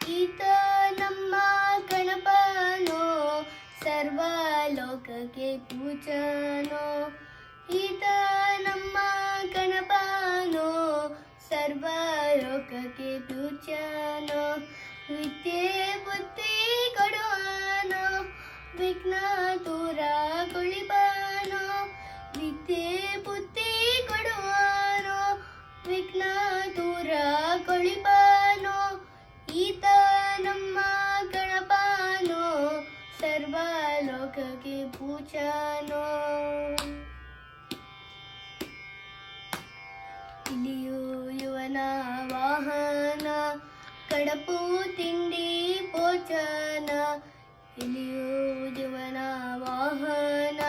ಈತ ನಮ್ಮ ಗಣಪನೋ ಸರ್ವಲೋಕಕ್ಕೆ ಪೂಜನೋ. ಈತ ನಮ್ಮ ಗಣಪನೋ ಸರ್ವಲೋಕಕ್ಕೆ ಪೂಜನೋ. ವಿದ್ಯೆ ಬುದ್ಧಿ ಕೊಡುವನೋ ವಿಘ್ನ ದೂರ ಕೊಳಿಬನೋ. ವಿದ್ಯೆ ಬುದ್ಧಿ ಕೊಡುವನೋ ವಿಘ್ನ ದೂರ ಕೊಳಿಬನೋ. ಈತ ನಮ್ಮ ಗಣಪನೋ ಸರ್ವಲೋಕಕ್ಕೆ ಪೂಜನೋ. ಇಲಿಯು ಯುವನ ವಾಹನ ಕಡಪು ತಿಂಡಿ ಭೋಜನ. ಇಲಿಯು ಯುವನ ವಾಹನ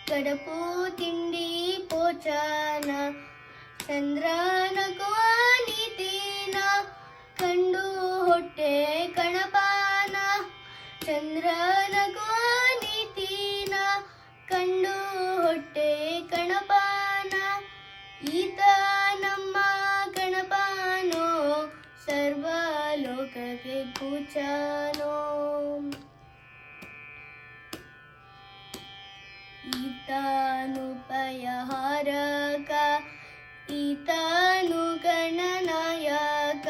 ಕಡಪು ತಿಂಡಿ ಭೋಜನ. ಚಂದ್ರನಗುವ ನೀತಿನ ಕಂಡು ಹೊಟ್ಟೆ ಗಣಪನ. ಚಂದ್ರನಗುವ ನೀತಿನ ಕಂಡು ಹೊಟ್ಟೆ ಗಣಪನ. ಈತ ನಮ್ಮ ಗಣಪನೋ ಸರ್ವಲೋಕಕ್ಕೆ ಪೂಜನೋ. ಈತನು ಭಯಹಾರಕ ಈತನು ಗಣನಾಯಕ.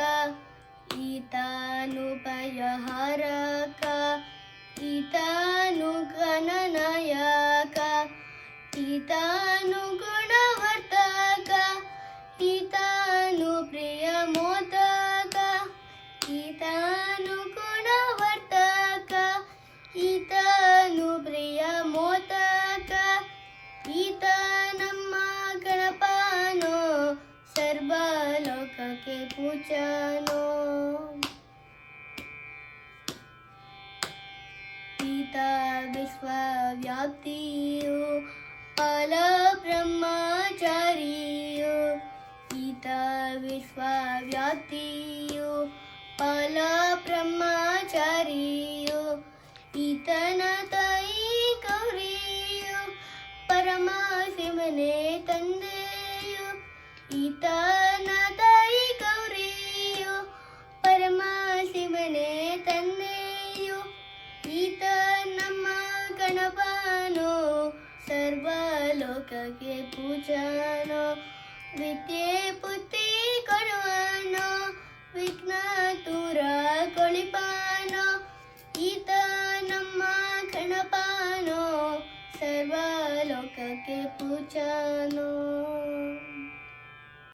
ಈತನು ಭಯಹಾರಕ ಈತನು ಗಣನಾಯಕ. ಈತನು ಗುಣವರ್ಧಕ ಈತನು ಪ್ರಿಯ ಮೋದಕ. ಈತನು ಗುಣವರ್ಧಕ ಈತನು ಪ್ರಿಯ ಮೋದಕ. ಈತ ನಮ್ಮ ಗಣಪನೋ ಸರ್ವಲೋಕಕ್ಕೆ ಪೂಜನೋ. ಈತ ವಿಶ್ವವ್ಯಾಪ್ತಿಯು ಫಲ ಬ್ರಹ್ಮಚಾರಿಯು. ಈತ ವಿಶ್ವವ್ಯಾಪ್ತಿಯು ಫಲ ಬ್ರಹ್ಮಚಾರಿಯು. ಈತನ ತಾಯಿ ಗೌರಿಯು ಪರಮಶಿವನೇ ತಂದೆಯು. ಈತನ ತಾಯಿ ಗೌರಿಯು ಪರಮಶಿವನೇ ತಂದೆಯು. ಈತ ನಮ್ಮ ಗಣಪನೋ ಸರ್ವಲೋಕಕ್ಕೆ ಪೂಜನೋ. ವಿದ್ಯೆ ಬುದ್ಧಿ ಕೊಡುವನೋ ವಿಘ್ನ ದೂರ ಕೊಳಿಬನೋ. ಈತ ನಮ್ಮ ಗಣಪನೋ ಸರ್ವಲೋಕಕ್ಕೆ ಪೂಜ